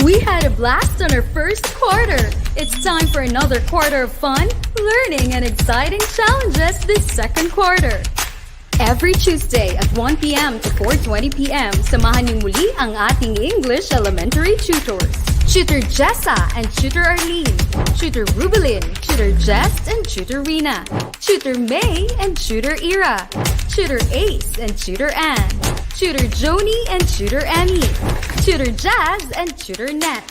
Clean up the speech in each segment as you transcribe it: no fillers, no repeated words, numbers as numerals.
We had a blast on our first quarter. It's time for another quarter of fun, learning, and exciting challenges this second quarter. Every Tuesday at 1 p.m. to 4:20 p.m., samahan niyo muli ang ating English elementary tutors. Tutor Jessa and Tutor Arlene, Tutor Rubelin, Tutor Jess and Tutor Rina, Tutor May and Tutor Ira, Tutor Ace and Tutor Ann, Tutor Joni and Tutor Emmy, Tutor Jazz and Tutor Net.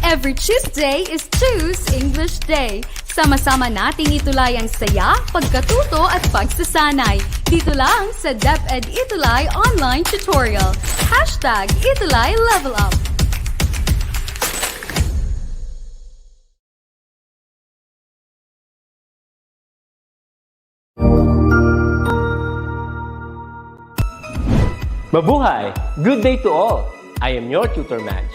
Every Tuesday is Choose English Day. Sama-sama nating itulay ang saya, pagkatuto at pagsasanay. Dito lang sa DepEd ETUlay Online Tutorial. #ETUlay Level Up. Mabuhay! Good day to all! I am your tutor Madge.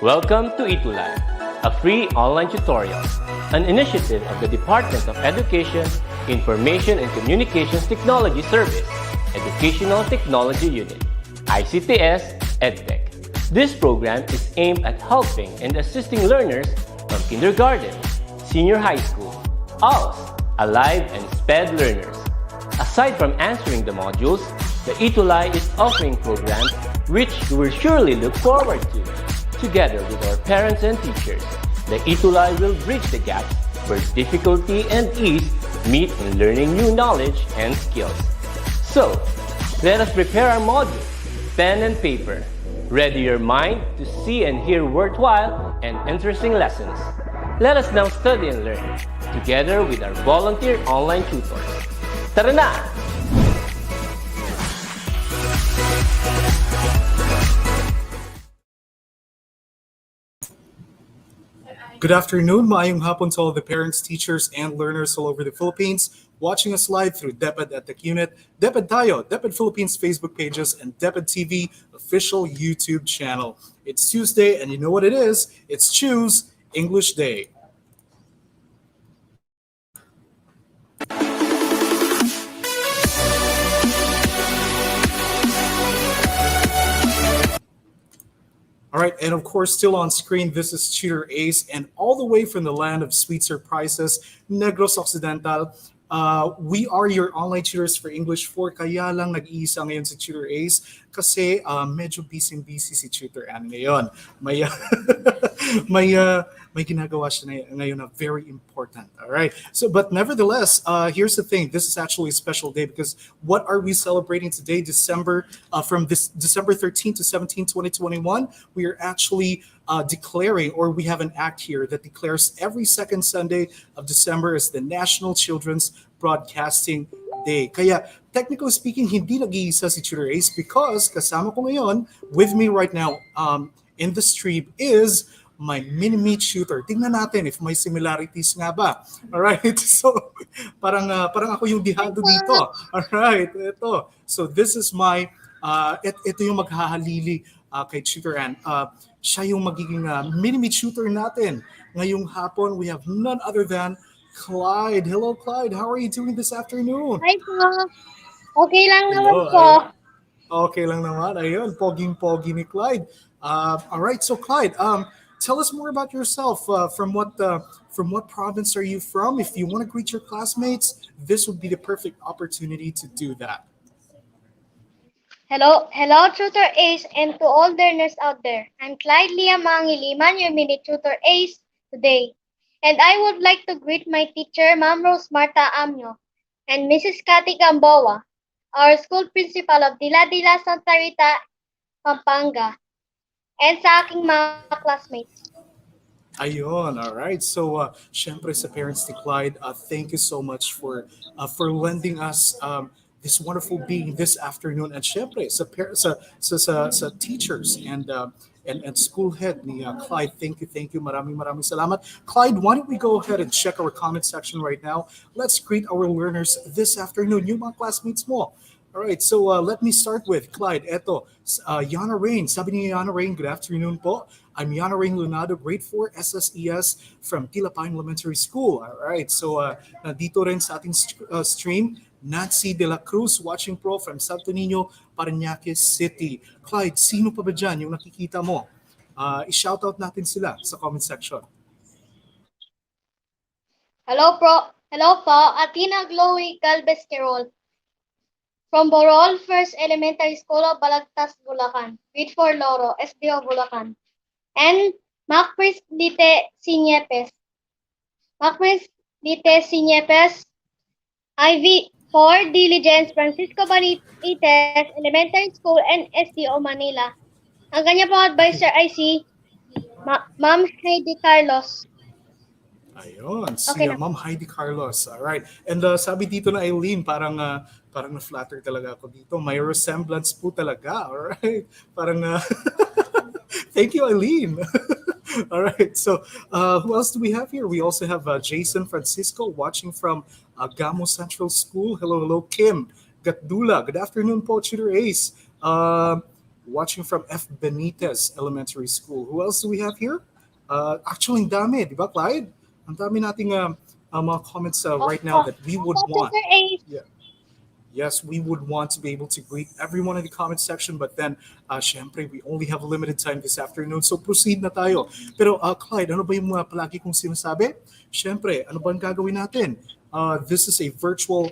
Welcome to ETUlay, a free online tutorial, an initiative of the Department of Education, Information and Communications Technology Service, Educational Technology Unit, ICTS EdTech. This program is aimed at helping and assisting learners from kindergarten, senior high school, ALS, Alive, and SPED learners. Aside from answering the modules, the ETUlay is offering programs which you will surely look forward to. Together with our parents and teachers, the ETUlay will bridge the gaps where difficulty and ease meet in learning new knowledge and skills. So, let us prepare our modules, pen and paper. Ready your mind to see and hear worthwhile and interesting lessons. Let us now study and learn, together with our volunteer online tutors. Tara na! Good afternoon, maayong hapon to all the parents, teachers, and learners all over the Philippines watching us live through DepEd Tech Unit, DepEd Tayo, DepEd Philippines Facebook pages, and DepEd TV official YouTube channel. It's Tuesday, and you know what it is? It's Choose English Day. All right, and of course, still on screen, this is Tutor Ace, and all the way from the land of sweet surprises, Negros Occidental. We are your online tutors for English 4, kaya lang nag-iisa ngayon si Tutor Ace kasi medyo busy-busy si Tutor Ann ngayon. May, may ginagawa siya ngayon na very important, all right? So, but nevertheless, here's the thing. This is actually a special day because what are we celebrating today, from December 13 to 17, 2021? We are actually declaring, or we have an act here that declares every second Sunday of December as the National Children's Broadcasting Day. Kaya, technically speaking, hindi nag-iisa si Tutor Ace because kasama ko ngayon, with me right now in the stream is my mini-me tutor. Tingnan natin if may similarities nga ba. Alright, so parang ako yung dihado dito. Alright, ito. So this is my, ito yung maghahalili kay Tutor Ann. Siya yung magiging mini-me tutor natin. Ngayong hapon, we have none other than Clyde. Hello, Clyde. How are you doing this afternoon? Hi po. Okay lang naman po. Okay lang naman. Ayun, poging-pogi ni Clyde. All right, so Clyde, tell us more about yourself. From what province are you from? If you want to greet your classmates, this would be the perfect opportunity to do that. Hello, Tutor Ace, and to all learners out there. I'm Clyde Leah Mangiliman, your mini Tutor Ace today. And I would like to greet my teacher, Ma'am Rose Marta Amyo, and Mrs. Cathy Gamboa, our school principal of Dila-Dila, Santa Rita, Pampanga, and sa aking mga classmates. Ayun, all right. So, syempre sa parents ni Clyde, thank you so much for lending us this wonderful being this afternoon. And syempre sa teachers and school head ni Clyde, thank you. Maraming salamat. Clyde, why don't we go ahead and check our comment section right now? Let's greet our learners this afternoon, yung mga classmates mo. All right, so let me start with Clyde. Eto, Yana Rain. Sabi ni Yana Rain, good afternoon po. I'm Yana Rain Lunado, grade 4 SSES from Tilapine Elementary School. All right, so nandito rin sa ating stream, Nancy De La Cruz watching pro from Santo Niño, Parañaque City. Clyde, sino pa ba dyan yung nakikita mo? I-shoutout natin sila sa comment section. Hello po, Athena Chloe Galvez Quirol from Borol First Elementary School of Balagtas, Bulacan. Grade 4 Loro, SDO Bulacan. And Macpris Lite Sinyepes. Macpris Lite Sinyepes, IV4 Diligence, Francisco Benitez Elementary School, and SDO Manila. Ang kanya pong advisor ay si Ma'am Heidi Carlos. Ayun, si Okay na. Ma'am Heidi Carlos. Alright. And sabi dito na Eileen, parang na-flatter talaga ako dito. May resemblance po talaga. Alright. Parang, thank you, Eileen. Alright. So, who else do we have here? We also have Jason Francisco watching from Gamo Central School. Hello, Kim Gatdula. Good afternoon po, Tutor Ace. Watching from F. Benitez Elementary School. Who else do we have here? Actually, ang dami, di ba, Clyde? Ang dami nating mga comments right now that we would want. Yeah. Yes, we would want to be able to greet everyone in the comment section, but then, syempre, we only have limited time this afternoon, so proceed na tayo. Pero, Clyde, ano ba yung mga palagi kong sinasabi? Syempre, ano ba ang gagawin natin? This is a virtual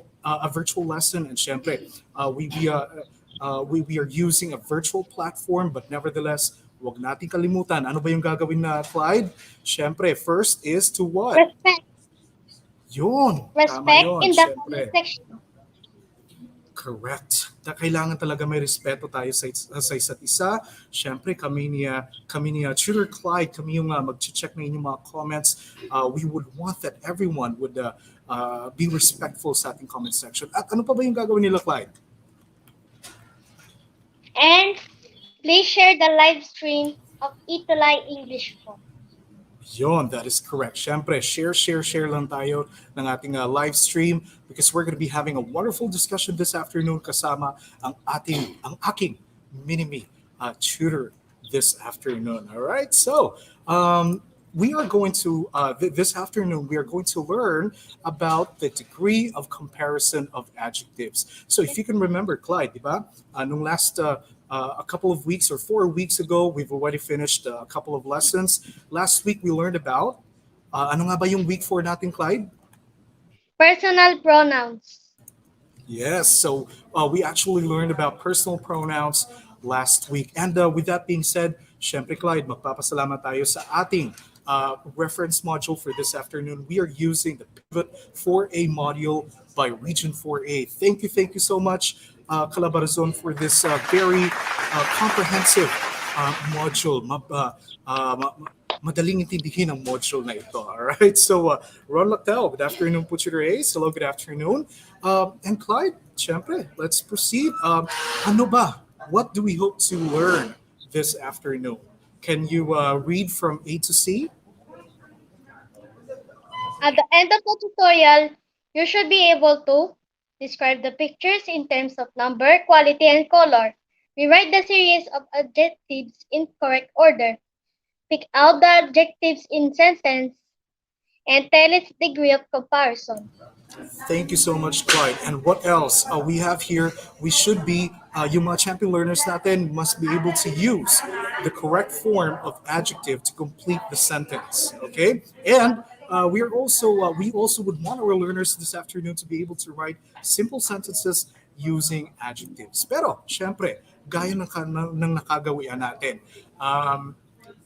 lesson, and syempre, we are using a virtual platform, but nevertheless, huwag nating kalimutan. Ano ba yung gagawin na, Clyde? Syempre, first is to what? Respect. Yun. Respect Tama yun, in the syempre. comment section. Correct. Kailangan talaga may respeto tayo sa isa't isa. Syempre, kami ni Tutor Clyde, kami yung mag-check na inyong mga comments. We would want that everyone would be respectful sa ating comment section. At ano pa ba yung gagawin nila, Clyde? And please share the live stream of ETUlay English po. Yon, that is correct. Syempre, share lang tayo ng ating live stream because we're going to be having a wonderful discussion this afternoon kasama ang aking mini-me tutor this afternoon. All right, so we are going to, this afternoon, we are going to learn about the degree of comparison of adjectives. So if you can remember, Clyde, di ba? Nung last a couple of weeks or 4 weeks ago, we've already finished a couple of lessons. Last week, we learned about, ano nga ba yung week 4 natin, Clyde? Personal pronouns. Yes, so we actually learned about personal pronouns last week. And with that being said, syempre, Clyde, magpapasalamat tayo sa ating reference module for this afternoon. We are using the Pivot 4A module by Region 4A. Thank you so much, Calabarzon, for this very comprehensive module. Madaling intindihin ang module na ito. All right, so Ron Lactel, good afternoon po, Tutor Ace. Hello, good afternoon. And Clyde, syempre, let's proceed. Ano ba? What do we hope to learn this afternoon? Can you read from A to C? At the end of the tutorial, you should be able to describe the pictures in terms of number, quality, and color. Rewrite the series of adjectives in correct order. Pick out the adjectives in sentence and tell its degree of comparison. Thank you so much, Clyde. And what else we have here? We should be, yung mga champion learners natin must be able to use the correct form of adjective to complete the sentence. Okay? And we also would want our learners this afternoon to be able to write simple sentences using adjectives. Pero, syempre, gaya ng nakagawian natin,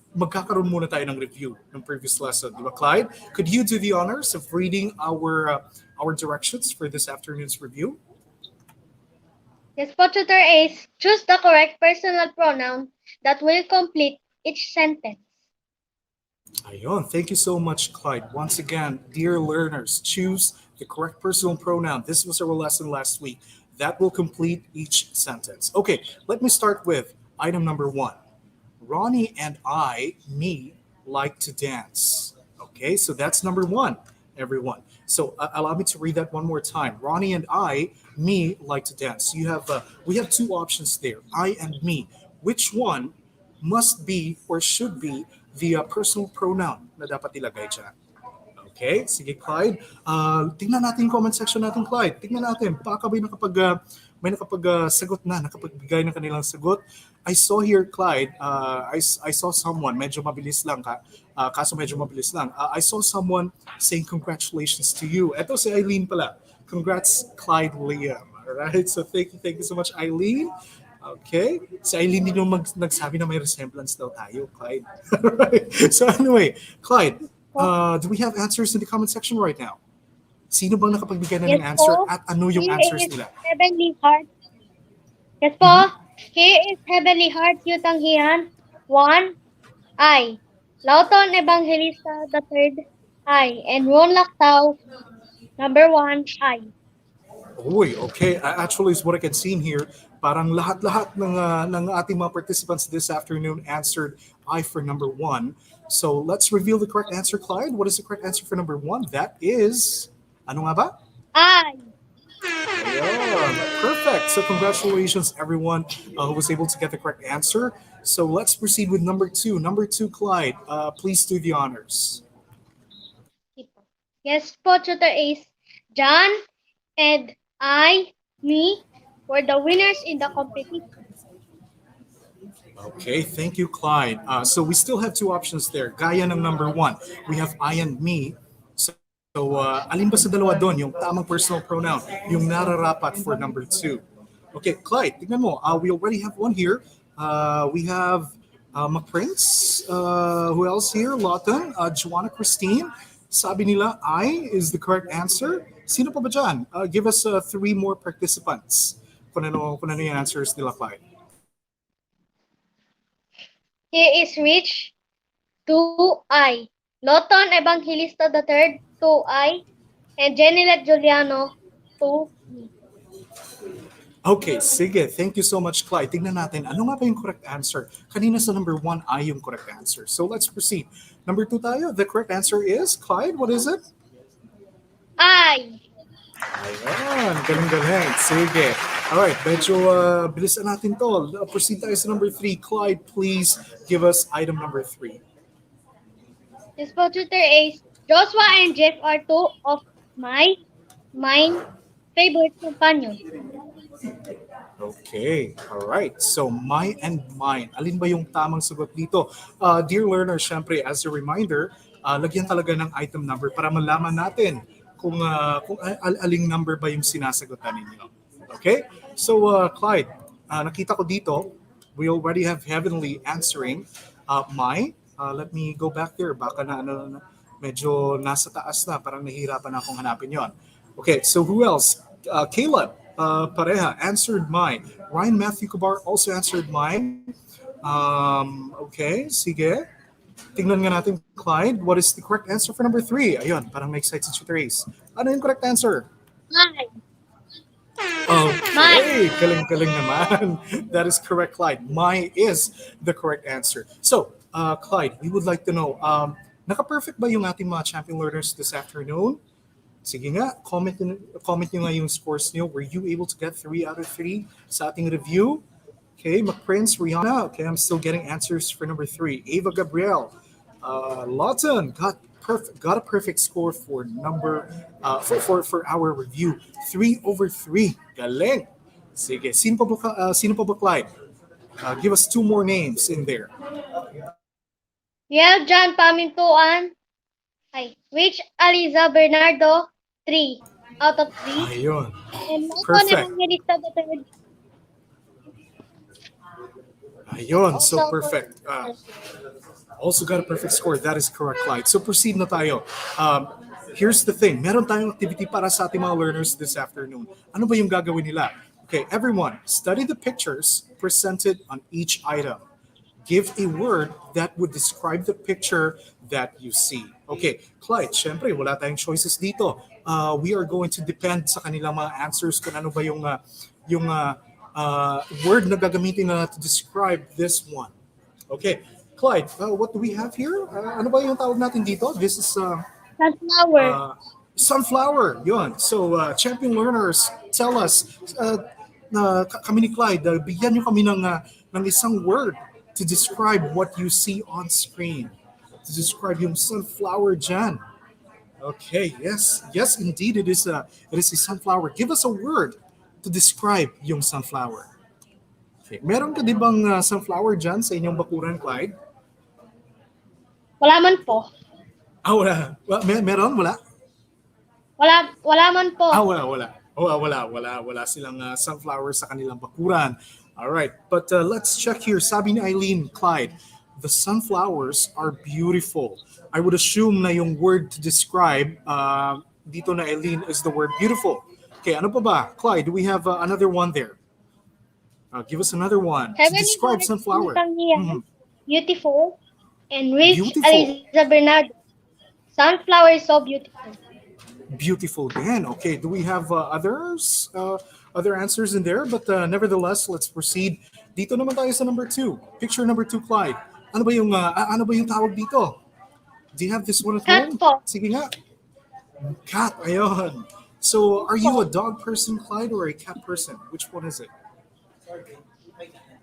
magkakaroon muna tayo ng review ng previous lesson. Di ba, Clyde? Could you do the honors of reading our directions for this afternoon's review? Yes po, Tutor Ace. Choose the correct personal pronoun that will complete each sentence. Ayun, thank you so much, Clyde. Once again, dear learners, choose the correct personal pronoun. This was our lesson last week. That will complete each sentence. Okay, let me start with item number 1. Ronnie and me, like to dance. Okay, so that's number 1, everyone. So allow me to read that one more time. Ronnie and me, like to dance. We have 2 options there, I and me. Which one must be or should be the personal pronoun na dapat ilagay dyan? Okay, sige, Clyde. Tingnan natin yung comment section natin, Clyde. Tingnan natin, baka ba nakapag may nakapag-sagot na, nakapagbigay ng kanilang sagot. I saw here, Clyde, I saw someone, medyo mabilis lang kaso medyo mabilis lang. I saw someone saying congratulations to you. Eto si Eileen pala. Congrats, Clyde Liam. Alright, so thank you so much, Eileen. Okay. Si Eileen din yung nagsabi na may resemblance daw tayo, Clyde. Alright. So anyway, Clyde, do we have answers in the comment section right now? Sino bang nakapagbigay na Yes ng answer po. at ano yung He answers is nila? Heavenly Heart. Yes po. He is Heavenly Heart Yutanghian. 1. I. Lauton Evangelista the third. I. And Ron Lactao. Number 1. I. Uy, okay. Actually, is what I can see in here. Parang lahat-lahat ng ating mga participants this afternoon answered I for number 1. So let's reveal the correct answer, Clyde. What is the correct answer for number 1? That is, ano nga ba? I. Ayun. Perfect. So congratulations, everyone who was able to get the correct answer. So let's proceed with number 2. Number 2, Clyde, please do the honors. Yes po, Tutor Ace. John and me were the winners in the competition. Okay, thank you, Clyde. So we still have two options there. Gaya ng number 1, we have I and me. So alin ba sa dalawa doon yung tamang personal pronoun, yung nararapat for number 2? Okay, Clyde, tignan mo. We already have one here. We have McPrince. Who else here? Lawton, Joanna Christine. Sabi nila I is the correct answer. Sino pa ba dyan? Give us 3 more participants. Kung ano yung answers nila, Clyde. He is rich. 2. I. Loton Evangelista the third. 2. I. And Jenilet Juliano. 2. Me. Okay, sige. Thank you so much, Clyde. Tignan natin, ano nga ba yung correct answer? Kanina sa number 1 ay yung correct answer. So let's proceed. Number 2 tayo. The correct answer is, Clyde, what is it? I. Ayan, galing-galing. Sige. Alright, medyo bilisan natin to. Proceed tayo sa number 3. Clyde, please give us item number 3. Yes po, Tutor Ace. Joshua and Jeff are 2 of mine favorite companions. Okay, alright. So, my and mine. Alin ba yung tamang sagot dito? Dear learners, syempre, as a reminder, lagyan talaga ng item number para malaman natin kung aling number ba yung sinasagutan ninyo. Okay? So, Clyde, nakita ko dito, we already have Heavenly answering my. Let me go back there. Baka medyo nasa taas na. Parang nahihirapan na akong hanapin yon. Okay, so who else? Caleb, pareha, answered mine. Ryan Matthew Cabar also answered mine. Okay, sige. Tingnan nga natin, Clyde. What is the correct answer for number 3? Ayun, parang na-excite si Tutor Ace. Ano yung correct answer? Mine. Okay, galing-galing naman. That is correct, Clyde. My is the correct answer. So, Clyde, we would like to know, naka-perfect ba yung ating mga champion learners this afternoon? Sige nga, comment nyo nga yung scores nyo. Were you able to get 3 out of 3 sa ating review? Okay, McPrince, Rihanna. Okay, I'm still getting answers for number 3. Ava Gabriel, Lawton got a perfect score for for our review. 3 over 3. Galing. Sige, sino pa ba, Clyde? Give us 2 more names in there. We have John Pamintuan. Rich Aliza Bernardo. 3 out of 3. Ayun. And Loton Perfect. Evangelista the third. Ayun, so perfect. Also got a perfect score. That is correct, Clyde. So proceed na tayo. Here's the thing. Meron tayong activity para sa ating mga learners this afternoon. Ano ba yung gagawin nila? Okay, everyone, study the pictures presented on each item. Give a word that would describe the picture that you see. Okay, Clyde, syempre, wala tayong choices dito. We are going to depend sa kanilang mga answers kung ano ba yung word na gagamitin na to describe this one. Okay, Clyde, what do we have here? Ano ba yung tawag natin dito? This is Sunflower. sunflower. Yun. So, champion learners, tell us, kami ni Clyde, bigyan nyo kami ng isang word to describe what you see on screen. To describe yung sunflower dyan. Okay, yes, indeed, it is a sunflower. Give us a word to describe yung sunflower? Okay. Meron ka di bang sunflower dyan sa inyong bakuran, Clyde? Wala man po. Wala. Meron? Wala? Wala man po. Wala. Wala silang sunflower sa kanilang bakuran. All right. But let's check here. Sabi ni Eileen, Clyde, the sunflowers are beautiful. I would assume na yung word to describe dito na Eileen is the word beautiful. Okay, ano pa ba? Clyde, do we have another one there? Give us another one to Heavenly describe Father, sunflower. Mhm. Beautiful and rich, Beautiful. Eliza Bernardo. Sunflower is so beautiful. Beautiful din. Okay, do we have other answers in there? But nevertheless, let's proceed. Dito naman tayo sa number 2. Picture number 2, Clyde. Ano ba yung tawag dito? Do you have this one at Cat home? po. Sige nga. Cat, ayun. So, are you a dog person, Clyde, or a cat person? Which one is it?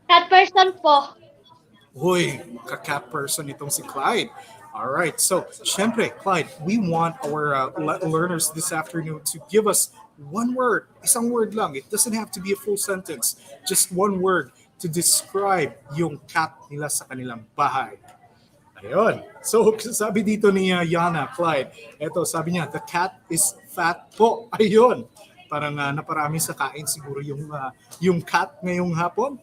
Cat person po. Hoy, ka-cat person itong si Clyde. All right. So, syempre, Clyde, we want our learners this afternoon to give us one word, isang word lang. It doesn't have to be a full sentence. Just one word to describe yung cat nila sa kanilang bahay. Ayun. So, sabi dito ni Yana, Clyde, eto, sabi niya, the cat is fat po. Ayun. Parang naparami sa kain siguro yung cat ngayong hapon.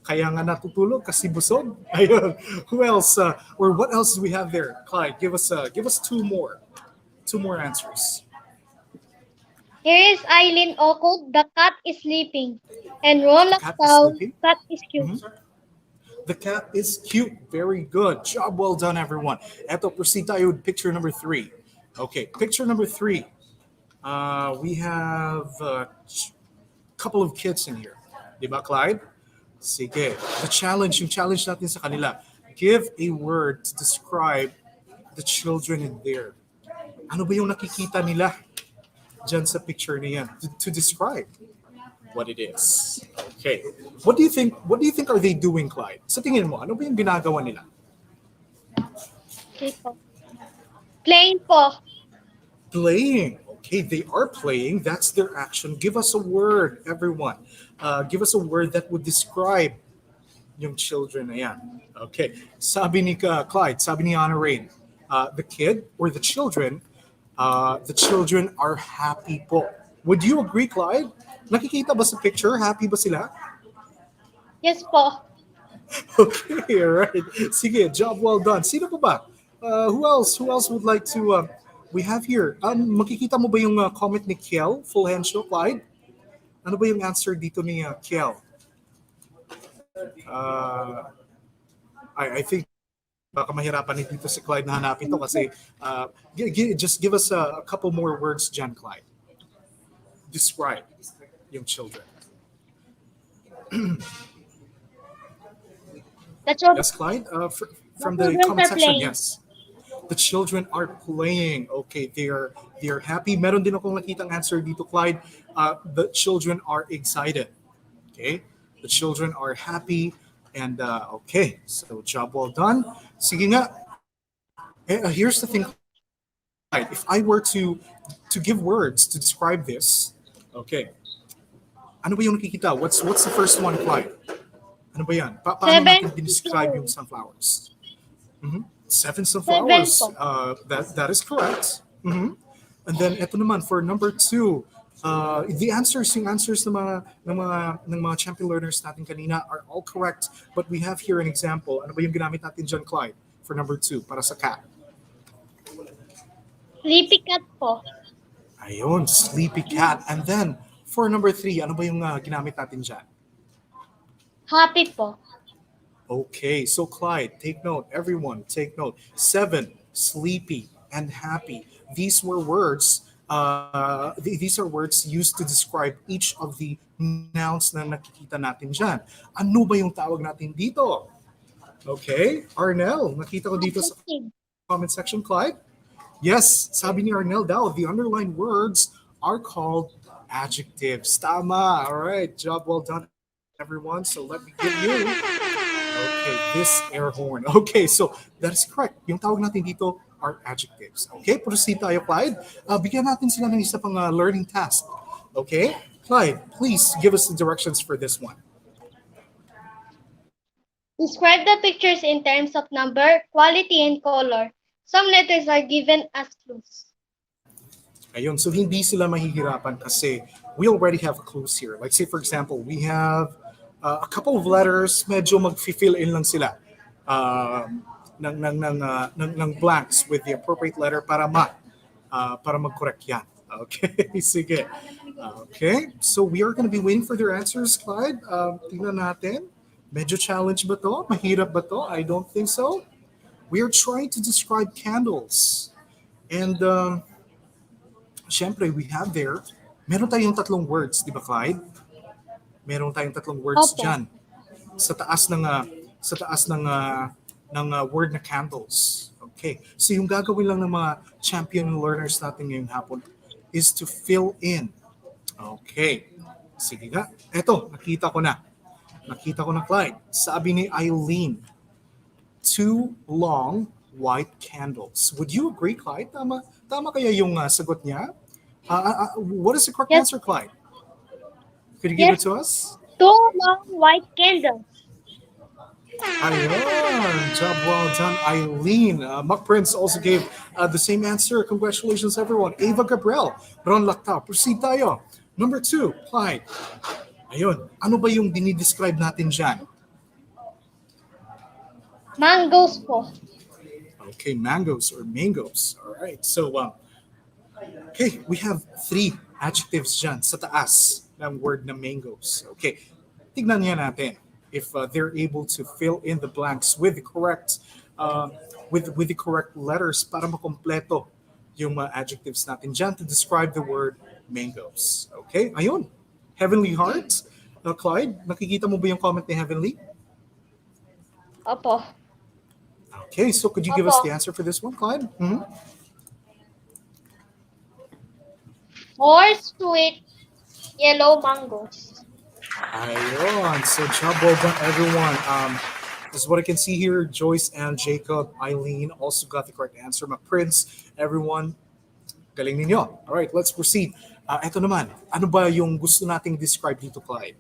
Kaya nga natutulog kasi busog. Ayun. Who else? Or what else do we have there? Clyde, give us two more answers. Here is Eileen Okul. The cat is sleeping. And Ron Cat is Lactau. sleeping? Cat is cute. The cat is cute. Very good. Job well done, everyone. Eto, proceed tayo with picture number 3. Okay, picture number 3. We have a couple of kids in here. Diba, Clyde? Sige. Yung challenge natin sa kanila. Give a word to describe the children in there. Ano ba yung nakikita nila dyan sa picture niyan? To describe what it is. Okay. What do you think are they doing, Clyde? Sa tingin mo, ano ba yung ginagawa nila? Okay po. Playing po. Playing. Okay, they are playing. That's their action. Give us a word, everyone. Give us a word that would describe yung children na yan. Okay. Sabi ni Clyde, sabi ni Anna Rain, the kid or the children are happy po. Would you agree, Clyde? Nakikita ba sa picture? Happy ba sila? Yes po. Okay, all right. Sige, job well done. Sino pa ba? Who else would like to we have here? Makikita mo ba yung comment ni Kiel Fulgencio, Clyde? Ano ba yung answer dito ni Kiel? I think baka mahirapan dito si Clyde na hanapin to kasi just give us a couple more words dyan, Clyde. Describe yung children. Yes, Clyde? From the comment section, yes. The children are playing. Okay, they are happy. Meron din akong nakitang answer dito, Clyde. The children are excited. Okay? The children are happy. And okay, so job well done. Sige nga. Here's the thing, Clyde. If I were to give words to describe this, okay. Ano ba yung nakikita? What's the first one, Clyde? Ano ba yan? Paano natin describe yung sunflowers? 7 sunflowers. That is correct. And then ito naman for number 2, the answers ng mga champion learners natin kanina are all correct, but we have here an example. Ano ba yung ginamit natin dyan, Clyde, for number 2 para sa cat? Sleepy cat po. Ayun, sleepy cat. And then for number 3, ano ba yung ginamit natin dyan? Happy po. Okay, so Clyde, take note. Everyone, take note. 7, sleepy and happy. These were words. These are words used to describe each of the nouns na nakikita natin dyan. Ano ba yung tawag natin dito? Okay, Arnel, nakita ko dito sa comment section, Clyde. Yes, sabi ni Arnel daw, the underlined words are called adjectives. Tama. All right, job well done, everyone. So let me give you this air horn. Okay, so that is correct. Yung tawag natin dito are adjectives. Okay, proceed tayo, Clyde. Bigyan natin sila ng isa pang learning task. Okay, Clyde, please give us the directions for this one. Describe the pictures in terms of number, quality, and color. Some letters are given as clues. Ayun, so hindi sila mahihirapan kasi we already have clues here. Like say for example, we have a couple of letters, medyo mag-fill in lang sila ng blanks with the appropriate letter para mag-correct yan. Okay, sige. Okay, so we are going to be waiting for their answers, Clyde. Tingnan natin. Medyo challenge ba to? Mahirap ba to? I don't think so. We are trying to describe candles. And syempre, we have there, meron tayong tatlong words, di ba, Clyde? Meron tayong tatlong words Opo. dyan sa taas ng word na candles. Okay. So yung gagawin lang ng mga champion learners natin ngayong hapon is to fill in. Okay. Sige nga. Eto, nakita ko na. Nakita ko na, Clyde. Sabi ni Eileen, 2 long white candles. Would you agree, Clyde? Tama kaya yung sagot niya? What is the correct Yes. answer, Clyde? Could you give it Yes. to us? 2 long white candles. Ayun, job well done, Eileen. Mac Prince also gave the same answer. Congratulations, everyone. Ava Gabriel, Ron Lacta. Proceed tayo. Number 2, Clyde. Ayun, ano ba yung dinidescribe natin dyan? Mangoes po. Okay, mangoes or mangoes. All right, so okay, we have 3 adjectives dyan sa taas ng word na mangoes. Okay, tignan niya natin if they're able to fill in the blanks with the correct with the correct letters para makompleto yung mga adjectives natin dyan to describe the word mangoes. Okay, ayun. Heavenly Heart. Clyde, nakikita mo ba yung comment ni Heavenly? Opo. Okay, so could you give us Opo. the answer for this one, Clyde? Mhm. 4 sweet yellow mangoes. Ayun. So job well done, everyone. This is what I can see here. Joyce and Jacob, Eileen also got the correct answer. Prince, everyone, galing ninyo. All right, let's proceed. Eto naman, ano ba yung gusto nating describe dito, Clyde?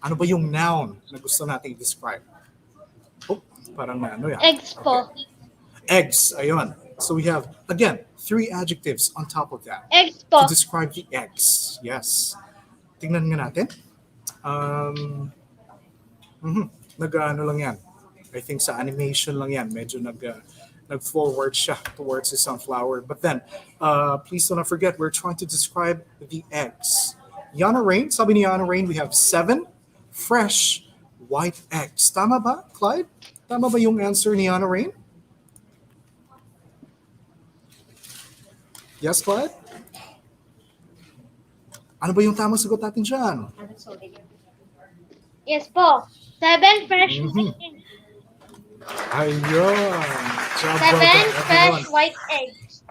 Ano ba yung noun na gusto nating describe? Oh, parang ano yan. Eggs po. Eggs, ayun. So we have, again, 3 adjectives on top of that Eggs to po. describe the eggs. Yes. Tingnan nga natin. Nag-ano lang yan. I think sa animation lang yan. Medyo nag-forward siya towards the sunflower. But then, please don't forget, we're trying to describe the eggs. Yana Rain, sabi ni Yana Rain, we have 7 fresh white eggs. Tama ba, Clyde? Tama ba yung answer ni Yana Rain? Yes, Clyde? Ano ba yung tamang sagot natin dyan? Yes po. 7 fresh white eggs. Ayun. Job 7 well done, fresh everyone. white eggs.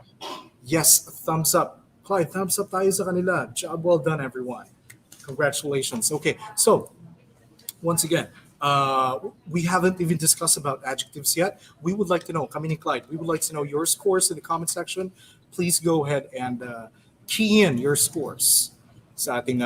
Yes, thumbs up. Clyde, thumbs up tayo sa kanila. Job well done, everyone. Congratulations. Okay, so once again, we haven't even discussed about adjectives yet. We would like to know, kami ni Clyde, we would like to know your scores in the comment section. Please go ahead and key in your scores sa ating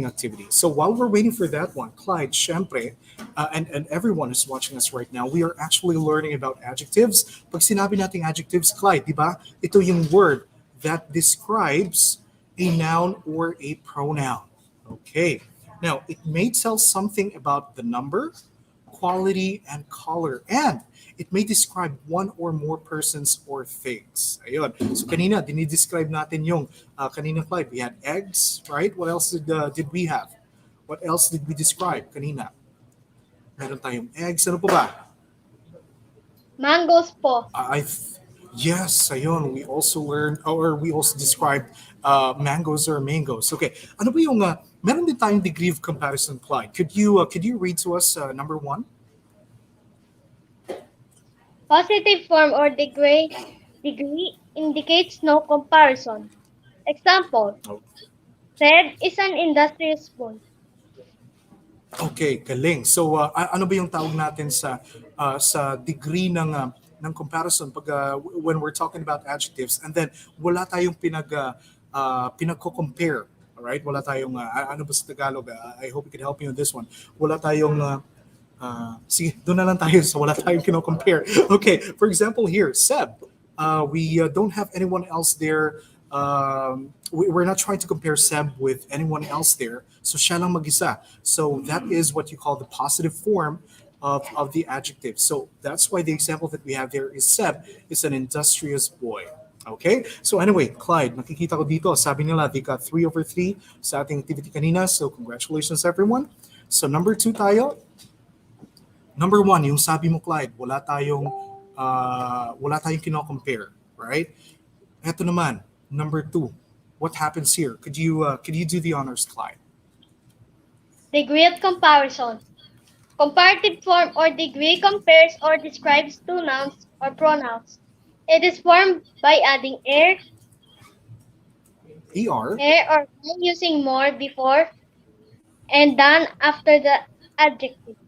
activity. So while we're waiting for that one, Clyde, syempre, and everyone who's watching us right now, we are actually learning about adjectives. Pag sinabi nating adjectives, Clyde, di ba? Ito yung word that describes a noun or a pronoun. Okay. Now, it may tell something about the number, quality, and color, and it may describe one or more persons or things. Ayun. So kanina, dinidescribe natin yung kanina, Clyde, we had eggs, right? What else did we have? What else did we describe kanina? Meron tayong eggs. Ano pa ba? Mangoes po. Yes, ayun. We also learned, or we also described mangoes or mangoes. Okay. Ano ba yung, meron din tayong degree of comparison, Clyde. Could you read to us number 1? Positive form or degree indicates no comparison. Example, red is an industrial spoon. Okay, galing. So ano ba yung tawag natin sa degree ng comparison pag when we're talking about adjectives, and then wala tayong pinagko-compare. All right? Wala tayong, ano ba sa Tagalog? I hope you can help me on this one. Wala tayong, sige, doon na lang tayo sa wala tayong kino-compare. Okay, for example here, Seb. We don't have anyone else there. We're not trying to compare Seb with anyone else there. So siya lang mag-isa. So that is what you call the positive form of the adjective. So that's why the example that we have there is Seb is an industrious boy. Okay? So anyway, Clyde, nakikita ko dito, sabi nila, they got 3/3 sa ating activity kanina. So congratulations everyone. So number 2 tayo. Number 1, yung sabi mo, Clyde, wala tayong kino-compare, right? Ito naman, number 2. What happens here? Could you do the honors, Clyde? Degree of comparison. Comparative form or degree compares or describes two nouns or pronouns. It is formed by adding ER. or by using more before and than after the adjective.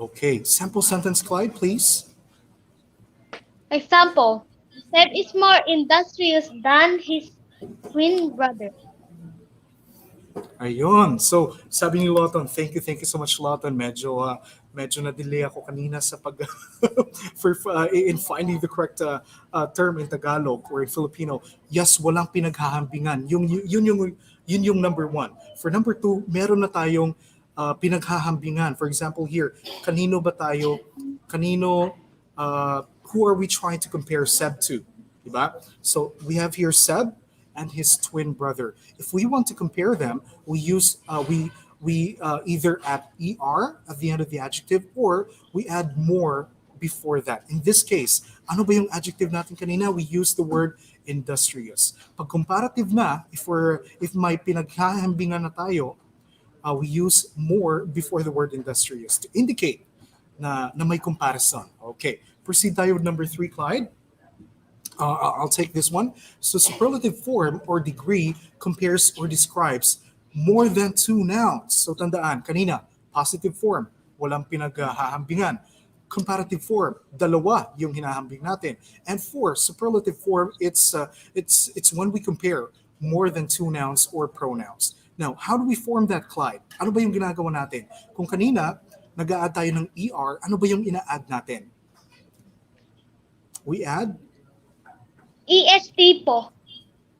Okay, sample sentence, Clyde, please. Example, Seb is more industrious than his twin brother. Ayun. So, sabi ni Loton, thank you so much, Loton. Medyo na-delay ako kanina sa in finding the correct term in Tagalog or in Filipino. Yes, walang pinaghahambingan. Yun yung number 1. For number 2, meron na tayong pinaghahambingan. For example here, kanino ba tayo? Who are we trying to compare Seb to? Diba? So, we have here Seb and his twin brother. If we want to compare them, we use we either add er at the end of the adjective or we add more before that. In this case, ano ba yung adjective natin kanina? We use the word industrious. Pag comparative na, if may pinaghahambingan na tayo, we use more before the word industrious to indicate na may comparison. Okay, proceed tayo with number 3, Clyde. I'll take this one. So superlative form or degree compares or describes more than 2 nouns. So tandaan, kanina, positive form, walang pinaghahambingan. Comparative form, dalawa yung hinahambing natin. And for superlative form, it's when we compare more than 2 nouns or pronouns. Now, how do we form that, Clyde? Ano ba yung ginagawa natin? Kung kanina, nag-a-add tayo ng ER, ano ba yung ina-add natin? We add EST po.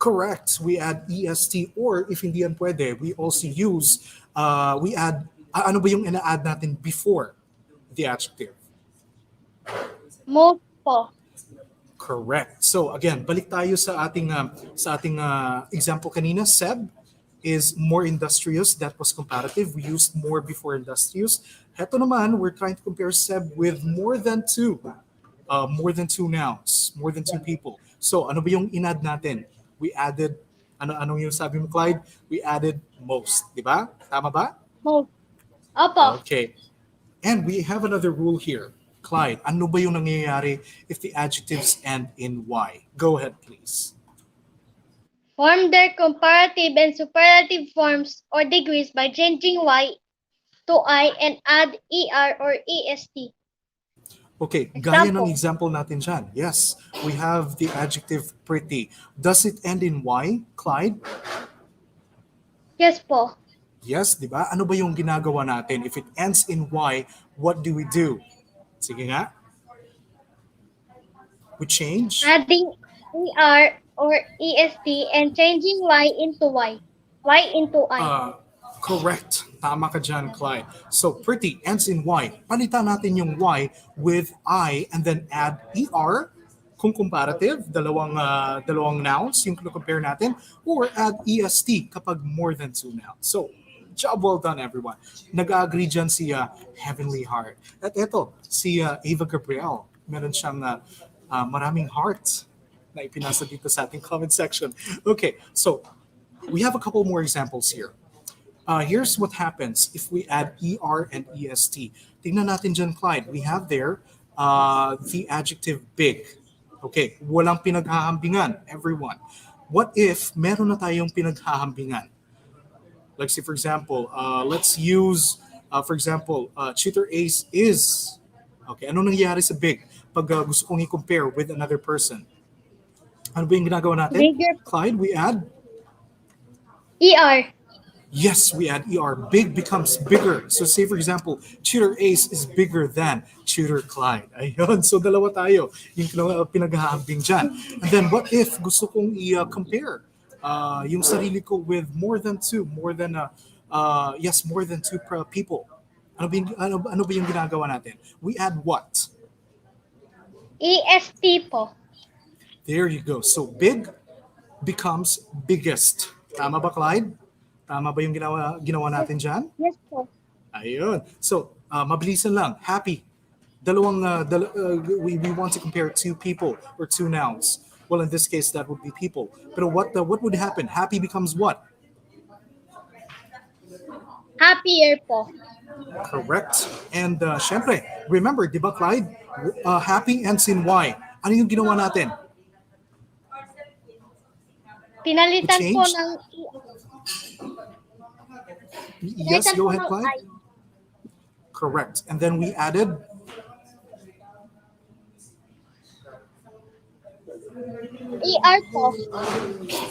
correct. We add EST or if hindi yan pwede, we also use, we add, ano ba yung ina-add natin before the adjective? Most po. Correct. So again, balik tayo sa ating example kanina. Seb is more industrious. That was comparative. We used more before industrious. Heto naman, we're trying to compare Seb with more than 2 nouns, more than 2 people. So ano ba yung in-add natin? We added, ano yung sabi mo, Clyde? We added most, di ba? Tama ba? Most. Opo. Okay. And we have another rule here. Clyde, ano ba yung nangyayari if the adjectives end in Y? Go ahead, please. Form their comparative and superlative forms or degrees by changing Y to I and add ER or EST. Okay, gaya ng example natin dyan. Yes, we have the adjective pretty. Does it end in Y, Clyde? Yes po. Yes, di ba? Ano ba yung ginagawa natin? If it ends in Y, what do we do? Sige nga. We change? Adding ER or EST and changing Y into Y. Y into I. Correct. Tama ka dyan, Clyde. So, pretty ends in Y. Palitan natin yung Y with I and then add ER kung comparative, dalawang nouns yung compare natin, or add EST kapag more than 2 nouns. So, job well done, everyone. Nag-agree dyan si Heavenly Heart. At eto, si Ava Gabriel. Meron siyang maraming heart na ipinasa dito sa ating comment section. Okay, so we have a couple more examples here. Here's what happens if we add ER and EST. Tingnan natin dyan, Clyde. We have there the adjective big. Okay, walang pinaghahambingan, everyone. What if meron na tayong pinaghahambingan? Like say, for example, let's use, for example, Tutor Ace is. Okay, ano nangyayari sa big pag gusto kong i-compare with another person? Ano ba yung ginagawa natin? Bigger. Clyde, we add ER. Yes, we add ER. Big becomes bigger. So say for example, Tutor Ace is bigger than Tutor Clyde. Ayun. So dalawa tayo yung pinaghahambing dyan. And then what if gusto kong i-compare yung sarili ko with more than two, more than two people. Ano ba yung ginagawa natin? We add what? EST po. There you go. So big becomes biggest. Tama ba, Clyde? Tama ba yung ginawa natin dyan? Yes po. Ayun. So, mabilisan lang. Happy. We want to compare two people or two nouns. Well, in this case, that would be people. But what would happen? Happy becomes what? Happier po. Correct. And syempre, remember, di ba, Clyde? Happy ends in Y. Ano yung ginawa natin? Pinalitan po changed? ng Yes, pinalitan go po ahead, ng Clyde. I. Correct. And then we added ER po.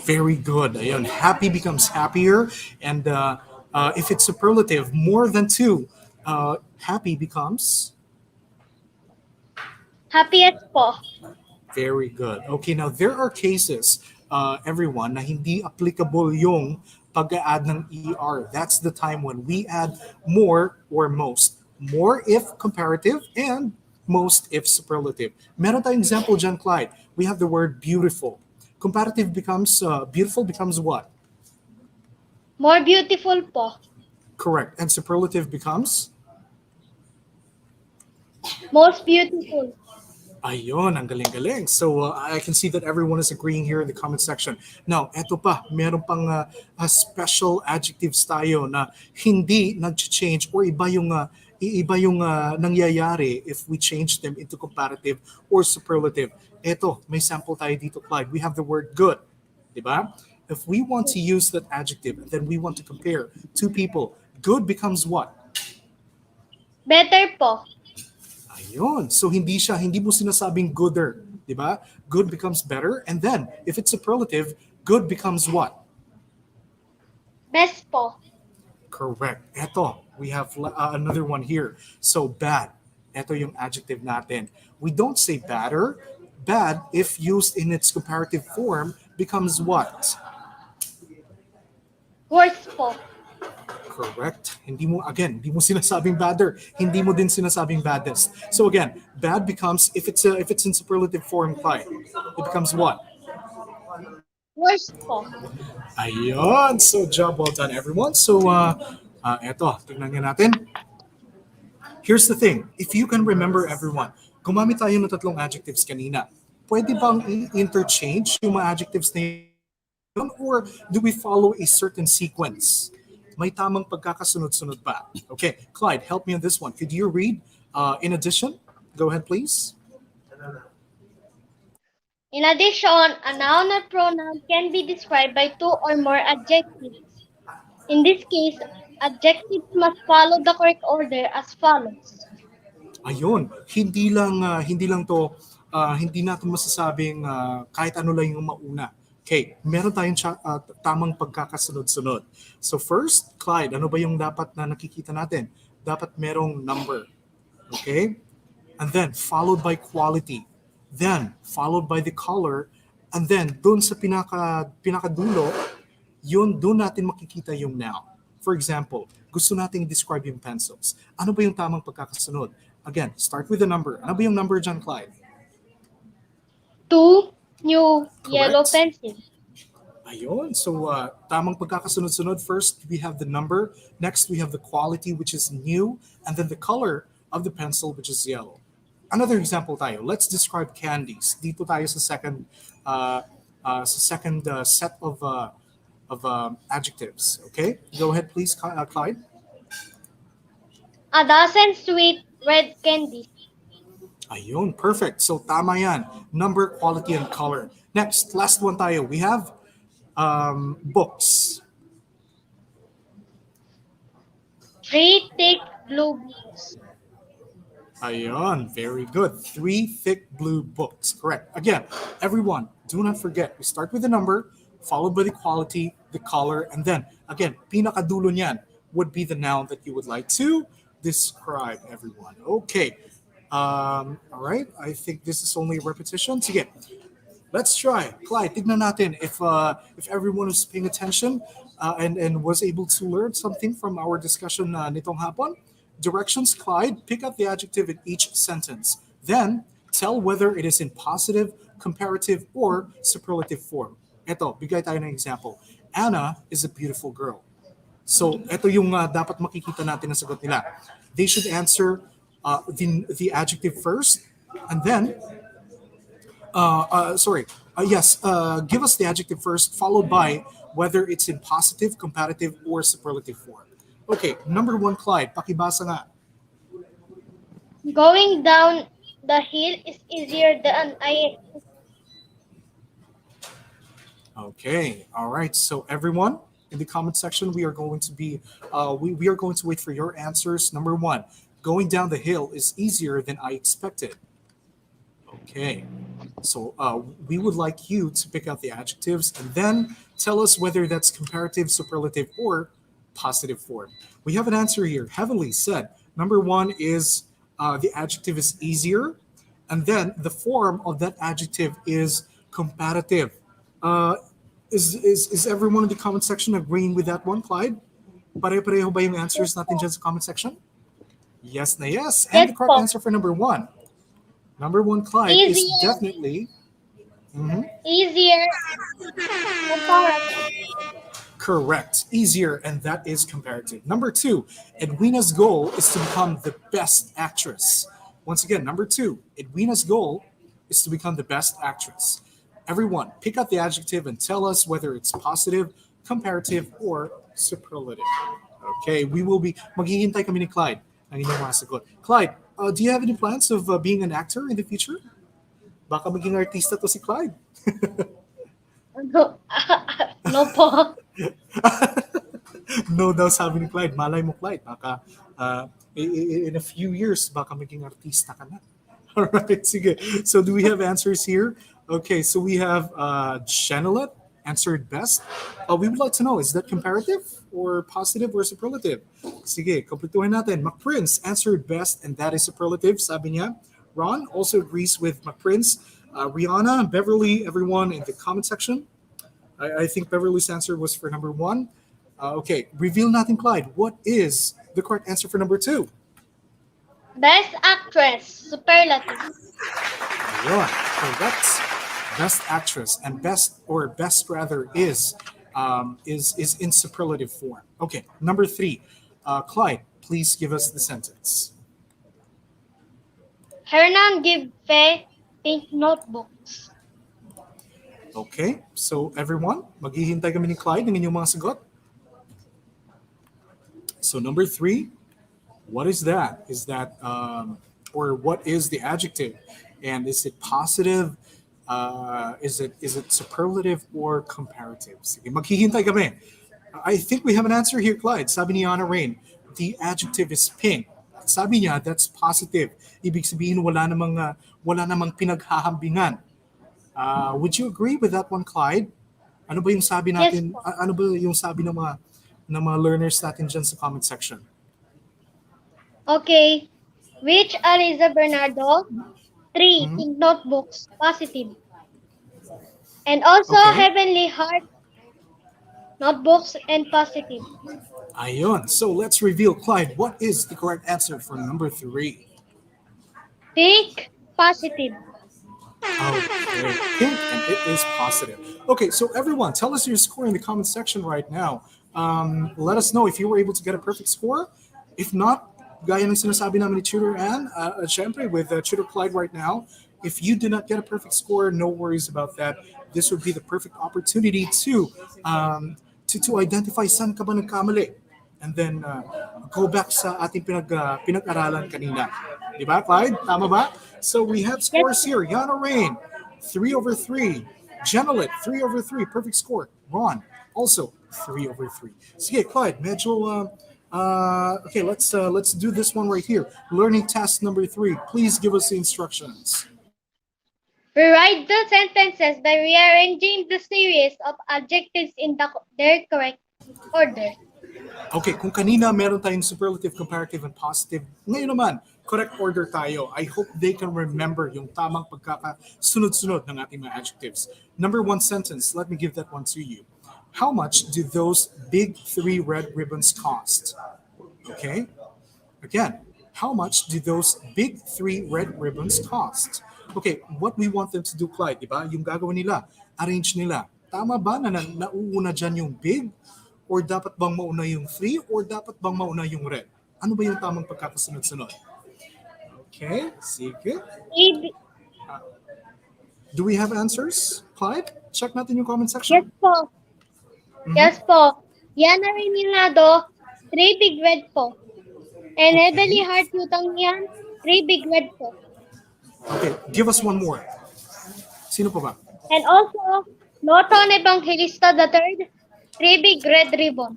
very good. Ayun, happy becomes happier. And if it's superlative, more than two, happy becomes Happiest po. very good. Okay, now there are cases, everyone, na hindi applicable yung pag-add ng ER. That's the time when we add more or most. More if comparative and most if superlative. Meron tayong example dyan, Clyde. We have the word beautiful. Comparative becomes, beautiful becomes what? More beautiful po. Correct. And superlative becomes? Most beautiful. Ayun, ang galing-galing. So I can see that everyone is agreeing here in the comment section. Now, eto pa, meron pang special adjectives tayo na hindi nag-change or iba yung nangyayari if we change them into comparative or superlative. Eto, may sample tayo dito, Clyde. We have the word good, di ba? If we want to use that adjective and then we want to compare two people, good becomes what? Better po. Ayun. So hindi mo sinasabing gooder, di ba? Good becomes better. And then, if it's superlative, good becomes what? Best po. Correct. Eto, we have another one here. So bad. Eto yung adjective natin. We don't say badder. Bad, if used in its comparative form, becomes what? Worst po. Correct. Hindi mo sinasabing badder. Hindi mo din sinasabing baddest. So again, bad becomes, if it's in superlative form, Clyde, it becomes what? Worst po. Ayun. So job well done, everyone. So eto, tingnan nga natin. Here's the thing. If you can remember, everyone, gumamit tayo ng tatlong adjectives kanina. Pwede bang i-interchange yung mga adjectives na yun? Or do we follow a certain sequence? May tamang pagkakasunod-sunod ba? Okay, Clyde, help me on this one. Could you read in addition? Go ahead, please. In addition, a noun or pronoun can be described by two or more adjectives. In this case, adjectives must follow the correct order as follows. Ayun, hindi lang to, hindi natin masasabing kahit ano lang yung mauna. Okay, meron tayong tamang pagkakasunod-sunod. So first, Clyde, ano ba yung dapat na nakikita natin? Dapat merong number. Okay? And then, followed by quality. Then, followed by the color. And then, dun sa pinakadulo, dun natin makikita yung noun. For example, gusto nating describe yung pencils. Ano ba yung tamang pagkakasunod? Again, start with the number. Ano ba yung number dyan, Clyde? 2 new yellow Correct. pencil. Ayun. So, tamang pagkakasunod-sunod. First, we have the number. Next, we have the quality, which is new. And then the color of the pencil, which is yellow. Another example tayo. Let's describe candies. Dito tayo sa second set of adjectives. Okay? Go ahead, please, Clyde. A dozen sweet red candies. Ayun, perfect. So tama yan. Number, quality, and color. Next, last one tayo. We have books. 3 thick blue books. Ayun, very good. 3 thick blue books. Correct. Again, everyone, do not forget. We start with the number, followed by the quality, the color, and then again, pinakadulo niyan would be the noun that you would like to describe, everyone. Okay. All right. I think this is only a repetition. Sige, let's try. Clyde, tignan natin if everyone is paying attention and was able to learn something from our discussion nitong hapon. Directions, Clyde, pick up the adjective in each sentence. Then, tell whether it is in positive, comparative, or superlative form. Eto, bigay tayo ng example. Anna is a beautiful girl. So, ito yung dapat makikita natin na sagot nila. They should answer the adjective first, and then give us the adjective first, followed by whether it's in positive, comparative, or superlative form. Okay, number one, Clyde, pakibasa nga. Going down the hill is easier than I. Okay, all right. So everyone in the comment section, we are going to be we are going to wait for your answers. Number one, going down the hill is easier than I expected. Okay, so we would like you to pick out the adjectives and then tell us whether that's comparative, superlative, or positive form. We have an answer here. Heavenly said number one is the adjective is easier, and then the form of that adjective is comparative. Is everyone in the comment section agreeing with that one, Clyde? Pare-pareho ba yung answers natin dyan sa comment section? Yes na yes. And the correct answer for number one, Clyde, is definitely Easier. correct. Easier, and that is comparative. Number two, Edwina's goal is to become the best actress. Once again, number two, Edwina's goal is to become the best actress. Everyone, pick out the adjective and tell us whether it's positive, comparative, or superlative. Okay, we will be maghihintay kami ni Clyde ng inyong mga sagot. Clyde, do you have any plans of being an actor in the future? Baka maging artista to si Clyde. No po. No daw sabi ni Clyde. Malay mo, Clyde. Baka in a few years, baka maging artista ka na. All right, sige. So do we have answers here? Okay, so we have Jenelet answered best. We would like to know, is that comparative or positive or superlative? Sige, kompletuhin natin. McPrince answered best, and that is superlative, sabi niya. Ron also agrees with McPrince. Rihanna, Beverly, everyone in the comment section. I think Beverly's answer was for number one. Okay, reveal natin, Clyde. What is the correct answer for number two? Best actress. Superlative. Ayun, correct. Best actress and best rather is in superlative form. Okay, number three. Clyde, please give us the sentence. Hernan give Faye pink notebooks. Okay, so everyone, maghihintay kami ni Clyde ng inyong mga sagot. So number three, what is that? Is that or what is the adjective? And is it positive? Is it superlative or comparative? Sige, maghihintay kami. I think we have an answer here, Clyde. Sabi ni Anna Rain, the adjective is pink. Sabi niya, that's positive. Ibig sabihin, wala namang pinaghahambingan. Would you agree with that one, Clyde? Ano ba yung sabi natin? Yes. Ano ba yung sabi ng mga learners natin dyan sa comment section? Okay. Which Aliza Bernardo? 3 pink notebooks. Positive. And also Okay. Heavenly Heart notebooks and positive. Ayun. So let's reveal, Clyde, what is the correct answer for number three? Pink positive. Okay, pink, and it is positive. Okay, so everyone, tell us your score in the comment section right now. Let us know if you were able to get a perfect score. If not, gaya ng sinasabi namin ni Tutor Ann, syempre with Tutor Clyde right now, if you did not get a perfect score, no worries about that. This would be the perfect opportunity to identify saan ka ba nagkamali, and then go back sa ating pinag-aralan kanina. Di ba, Clyde? Tama ba? So we have scores here. Yana Rain, 3/3. Jenelet, 3/3. Perfect score. Ron, also 3/3. Sige, Clyde, medyo okay, let's do this one right here. Learning task number 3. Please give us the instructions. Rewrite the sentences by rearranging the series of adjectives in their correct order. Okay, kung kanina meron tayong superlative, comparative, and positive, ngayon naman, correct order tayo. I hope they can remember yung tamang pagkakasunod-sunod ng ating mga adjectives. Number one sentence, let me give that one to you. How much do those big 3 red ribbons cost? Okay, again, how much do those big 3 red ribbons cost? Okay, what we want them to do, Clyde, di ba? Yung gagawin nila, arrange nila. Tama ba na nauuna dyan yung big? Or dapat bang mauna yung 3? Or dapat bang mauna yung red? Ano ba yung tamang pagkakasunod-sunod? Okay, sige. Three, Do we have answers, Clyde? Check natin yung comment yes section. po. Yes po. Yan na rin nilado. 3 big red po. And Okay. heavily heart yutang yan. 3 big red po. Okay, give us one more. Sino pa ba? And also, Norton Evangelista III, 3 big red ribbon.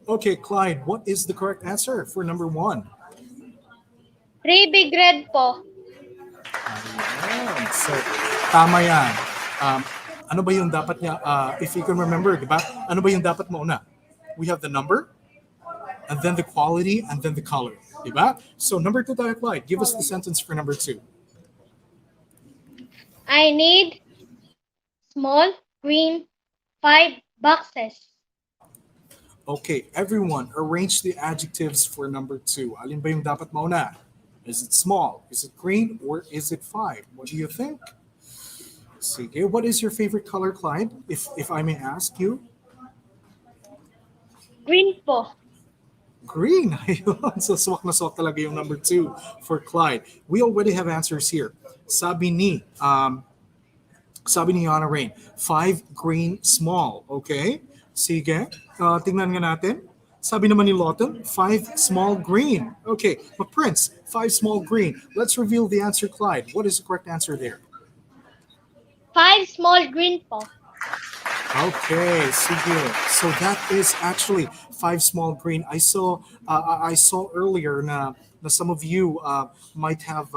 Okay, Clyde, what is the correct answer for number 1? 3 big red po. Ayan. So, tama yan. Ano ba yung dapat niya, if you can remember, di ba? Ano ba yung dapat mauna? We have the number, and then the quality, and then the color. Di ba? So, number 2 tayo, Clyde. Give us the sentence for number 2. I need small green 5 boxes. Okay, everyone, arrange the adjectives for number 2. Alin ba yung dapat mauna? Is it small? Is it green? Or is it 5? What do you think? Sige, what is your favorite color, Clyde? If I may ask you. Green po. Green. Ayun. So, swak na swak talaga yung number 2 for Clyde. We already have answers here. Sabi ni Yana Rain, 5 green small. Okay? Sige. Tingnan nga natin. Sabi naman ni Lawton, 5 small green. Okay. But Prince, 5 small green. Let's reveal the answer, Clyde. What is the correct answer there? 5 small green po. Okay, sige. So that is actually 5 small green. I saw earlier na some of you might have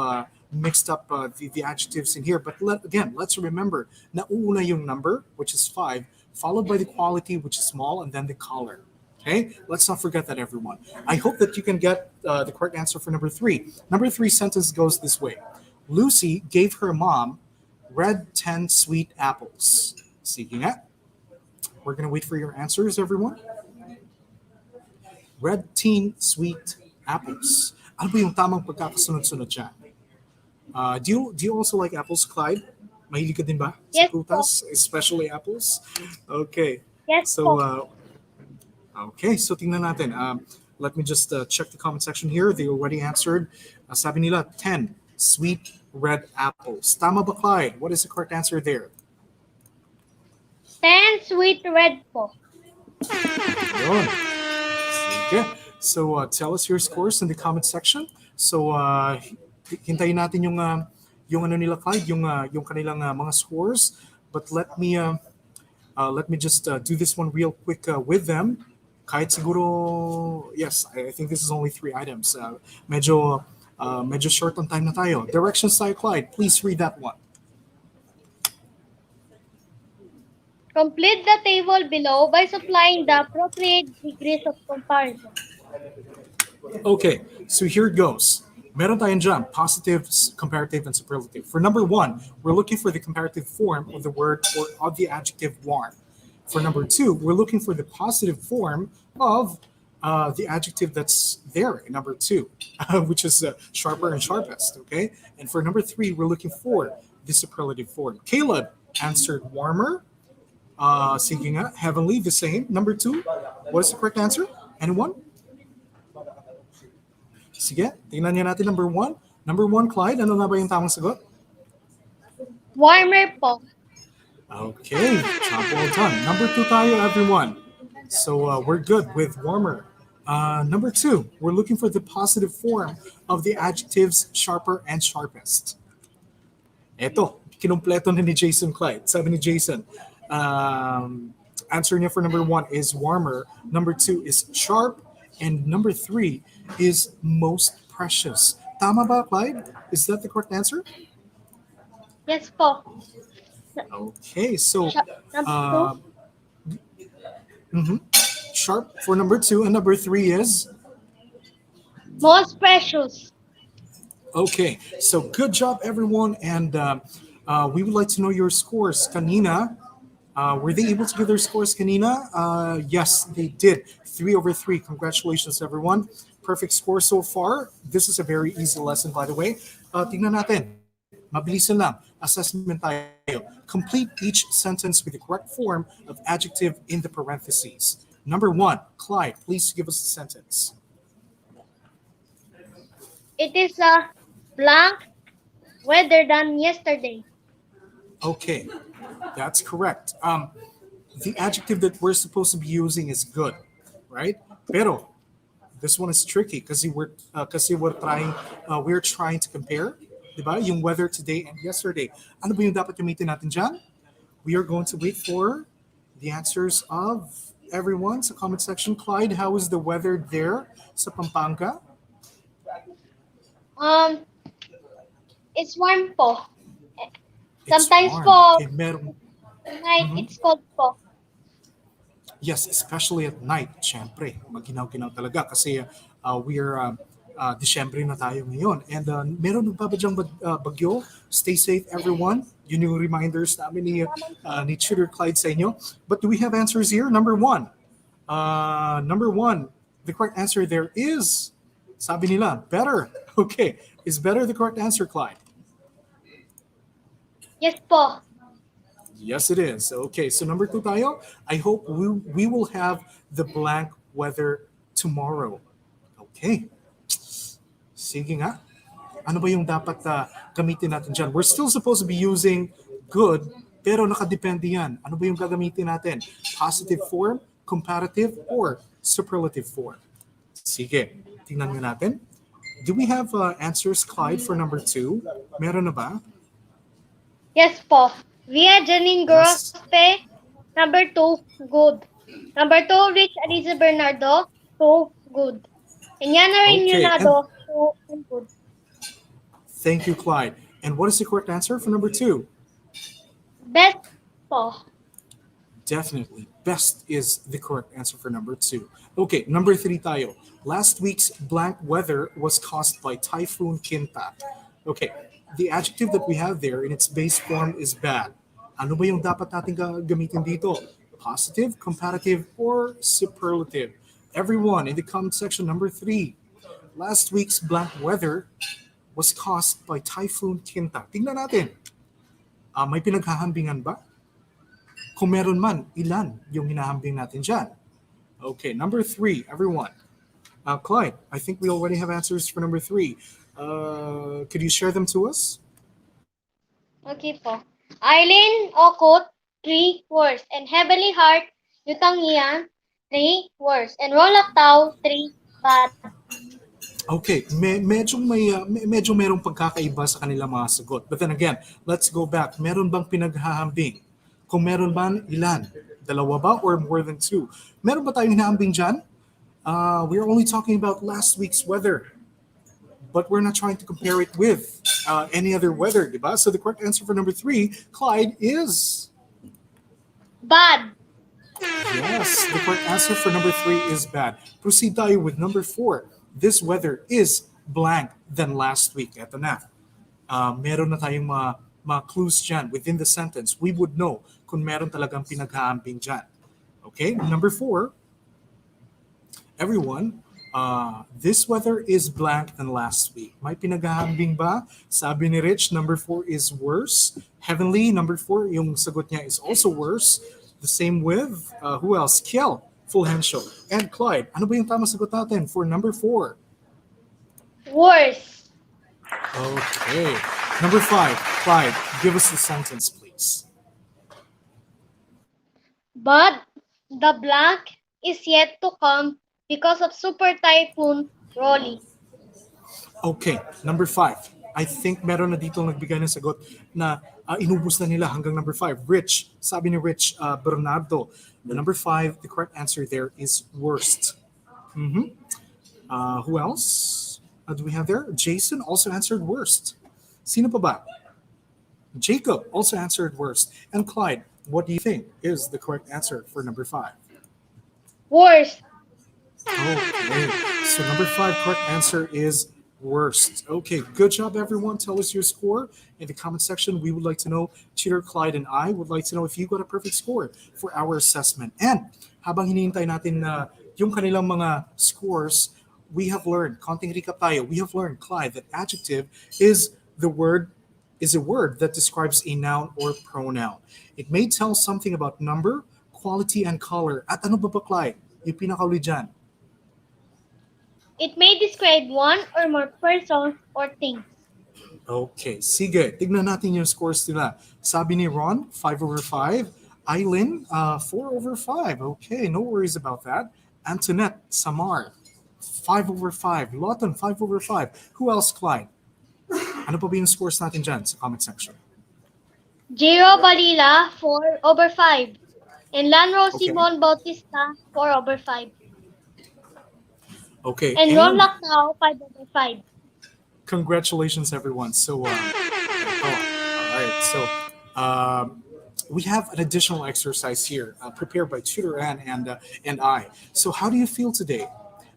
mixed up the adjectives in here. But let's remember, nauuna yung number, which is 5, followed by the quality, which is small, and then the color. Okay, let's not forget that, everyone. I hope that you can get the correct answer for number 3. Number 3 sentence goes this way. Lucy gave her mom red 10 sweet apples. Sige nga. We're going to wait for your answers, everyone. Red 10 sweet apples. Ano ba yung tamang pagkakasunod-sunod dyan? Do you also like apples, Clyde? Mahilig ka din ba sa Yes, prutas, especially apples? Okay. Yes So, po. okay, so tingnan natin. Let me just check the comment section here. They already answered. Sabi nila, 10 sweet red apples. Tama ba, Clyde? What is the correct answer there? 10 sweet red po. Yun. Sige. So, tell us your scores in the comment section. So, hintayin natin yung ano nila, Clyde, yung kanilang mga scores. But let me just do this one real quick with them. Kahit siguro, yes, I think this is only 3 items. Medyo short on time na tayo. Directions tayo, Clyde. Please read that one. Complete the table below by supplying the appropriate degrees of comparison. Okay, so here it goes. Meron tayong dyan, positive, comparative, and superlative. For number 1, we're looking for the comparative form of the word or of the adjective warm. For number 2, we're looking for the positive form of the adjective that's there in number 2, which is sharper and sharpest, okay? And for number 3, we're looking for the superlative form. Caleb answered warmer. Sige nga, heavenly, the same. Number 2, what is the correct answer? Anyone? Sige, tingnan niya natin number 1. Number 1, Clyde, ano na ba yung tamang sagot? Warmer po. Okay, job well done. Number 2 tayo, everyone. So we're good with warmer. Number 2, we're looking for the positive form of the adjectives sharper and sharpest. Eto, kinumpleto na ni Jason, Clyde. Sabi ni Jason, answer niya for number 1 is warmer. Number 2 is sharp. And number 3 is most precious. Tama ba, Clyde? Is that the correct answer? Yes po. Okay, so Number uh, two. mhm. Sharp for number two, and number three is Most precious. okay. So good job, everyone, and we would like to know your scores. Kanina, were they able to give their scores, Kanina? Yes, they did. 3/3. Congratulations, everyone. Perfect score so far. This is a very easy lesson, by the way. Tingnan natin. Mabilisan lang. Assessment tayo. Complete each sentence with the correct form of adjective in the parentheses. Number one, Clyde, please give us a sentence. It is a blank weather than yesterday. Okay, that's correct. The adjective that we're supposed to be using is good, right? Pero this one is tricky kasi we're trying to compare, 'di ba? Yung weather today and yesterday. Ano ba yung dapat gamitin natin diyan? We are going to wait for the answers of everyone sa comment section. Clyde, how is the weather there sa Pampanga? Um, it's warm po. It's Sometimes warm. po, Okay, meron. night it's cold po. Yes, especially at night, syempre, maginaw-ginaw talaga kasi Disyembre na tayo ngayon. And meron nagbabadyang bagyo. Stay safe, everyone. Yun yung reminders namin ni Tutor Clyde sa inyo. But do we have answers here? Number one. The correct answer there is, sabi nila, better. Okay, is better the correct answer, Clyde? Yes po. Yes, it is. Okay, so number two tayo. I hope we will have the blank weather tomorrow. Okay. Sige nga. Ano ba yung dapat gamitin natin dyan? We're still supposed to be using good, pero nakadepende yan. Ano ba yung gagamitin natin? Positive form, comparative, or superlative form? Sige, tingnan nga natin. Do we have answers, Clyde, for number two? Meron na ba? Yes po. Via Janine Yes. Grospe. Number two, good. Number two, Rich Aliza Bernardo. Two, good. And Yana Okay, Reynoldo. Two, good. Thank you, Clyde. And what is the correct answer for number two? Best po. Definitely. Best is the correct answer for number two. Okay, number three tayo. Last week's blank weather was caused by Typhoon Kinta. Okay, the adjective that we have there in its base form is bad. Ano ba yung dapat natin gamitin dito? Positive, comparative, or superlative? Everyone in the comment section, number three. Last week's blank weather was caused by Typhoon Kinta. Tingnan natin. May pinaghahambingan ba? Kung meron man, ilan yung hinahambing natin dyan? Okay, number three, everyone. Clyde, I think we already have answers for number three. Could you share them to us? Okay po. Eileen Okot, 3 words. And Heavenly Heart, Yutangian, 3 words. And Rolak Tao, 3 bad. Okay, medyo merong pagkakaiba sa kanila mga sagot. But then again, let's go back. Meron bang pinaghahambing? Kung meron man, ilan? Dalawa ba or more than two? Meron ba tayong hinahambing dyan? We're only talking about last week's weather. But we're not trying to compare it with any other weather, diba? So the correct answer for number three, Clyde, is... Bad. Yes, the correct answer for number three is bad. Proceed tayo with number four. This weather is blank than last week. Eto na. Meron na tayong mga clues dyan within the sentence. We would know kung meron talagang pinaghaambing dyan. Okay, number four. Everyone, this weather is blank than last week. May pinaghahambing ba? Sabi ni Rich, number four is worse. Heavenly, number four, yung sagot niya is also worse. The same with, who else? Kiel, Fulgencio. And Clyde, ano ba yung tama sagot natin for number four? Worse. Okay. Number five, Clyde, give us the sentence, please. But the blank is yet to come because of Super Typhoon Rolly. Okay, number five. I think meron na dito nagbigay ng sagot na inubos na nila hanggang number five. Rich, sabi ni Rich Bernardo. The number five, the correct answer there is worst. Who else do we have there? Jason also answered worst. Sino pa ba? Jacob also answered worst. And Clyde, what do you think is the correct answer for number 5? Worst. Okay, so number 5 correct answer is worst. Okay, good job, everyone. Tell us your score in the comment section. We would like to know, Tutor Clyde and I would like to know if you got a perfect score for our assessment. And habang hinihintay natin na yung kanilang mga scores, we have learned, konting recap tayo, we have learned, Clyde, that adjective is a word that describes a noun or pronoun. It may tell something about number, quality, and color. At ano ba ba, Clyde? Yung pinakauli dyan. It may describe one or more persons or things. Okay, sige. Tignan natin yung scores nila. Sabi ni Ron, 5/5. Eileen, 4/5. Okay, no worries about that. Antoinette Samar, 5/5. Lawton, 5/5. Who else, Clyde? Ano pa ba yung scores natin dyan sa comment section? Jiro Balila, 4/5. And Lanro Okay. Simon Bautista, 4/5. Okay. And Ron Lactao, 5/5. Congratulations, everyone. So, all right. So, we have an additional exercise here prepared by Tutor Ann and I. So, how do you feel today?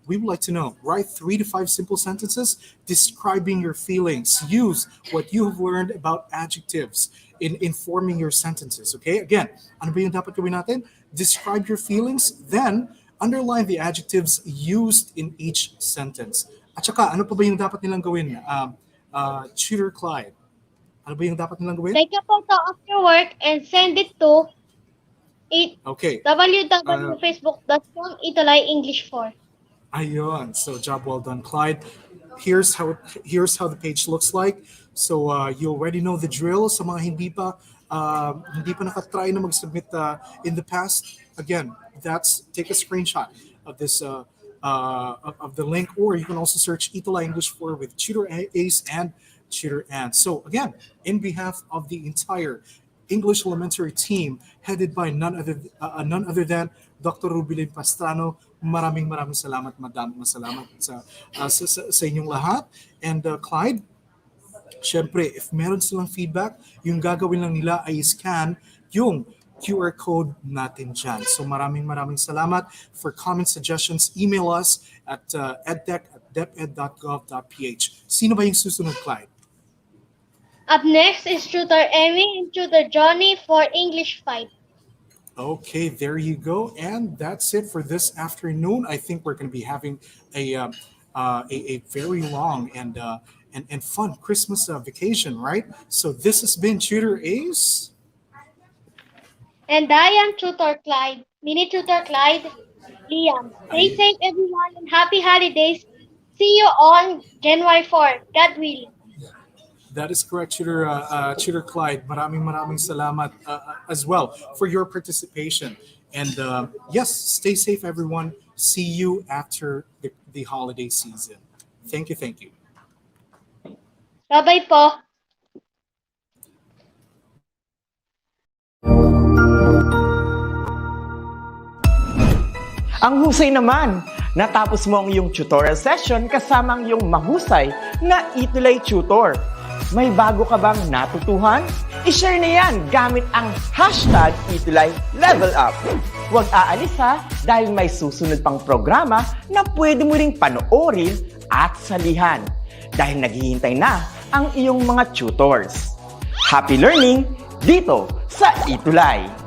We would like to know. Write 3 to 5 simple sentences describing your feelings. Use what you have learned about adjectives in forming your sentences. Okay. Again, ano ba yung dapat gawin natin? Describe your feelings, then underline the adjectives used in each sentence. At saka, ano pa ba yung dapat nilang gawin? Tutor Clyde. Ano ba yung dapat nilang gawin? Take a photo of your work and send it to Okay. www.facebook.com ETUlay English 4. Ayun. So, job well done, Clyde. Here's how the page looks like. So, you already know the drill. Sa mga hindi pa nakatry na mag-submit in the past, again, take a screenshot of this of the link, or you can also search ETUlay English 4 with Tutor Ace and Tutor Ann. So again, in behalf of the entire English elementary team headed by none other than Dr. Rubilin Pastrano, maraming salamat, madam. Salamat sa inyong lahat. And Clyde, syempre, if meron silang feedback, yung gagawin lang nila ay scan yung QR code natin dyan. So maraming salamat. For comment suggestions, email us at edtech@deped.gov.ph. Sino ba yung susunod, Clyde? Up next is Tutor Emmy and Tutor Johnny for English 5. Okay, there you go. And that's it for this afternoon. I think we're going to be having a very long and fun Christmas vacation, right? So this has been Tutor Ace. And I am Tutor Clyde, Mini Tutor Clyde, Liam. Stay safe, everyone, and happy holidays. See you on January 4, God willing. That is correct, Tutor Clyde. Maraming salamat as well for your participation. And yes, stay safe, everyone. See you after the holiday season. Thank you. Bye-bye po. Ang husay naman! Natapos mo ang iyong tutorial session kasama ang iyong mahusay na ETUlay tutor. May bago ka bang natutuhan? I-share na yan gamit ang hashtag #ETUlayLevelUp. Huwag aalis ha, dahil may susunod pang programa na pwede mo ring panoorin at salihan. Dahil naghihintay na ang iyong mga tutors. Happy learning dito sa ETUlay!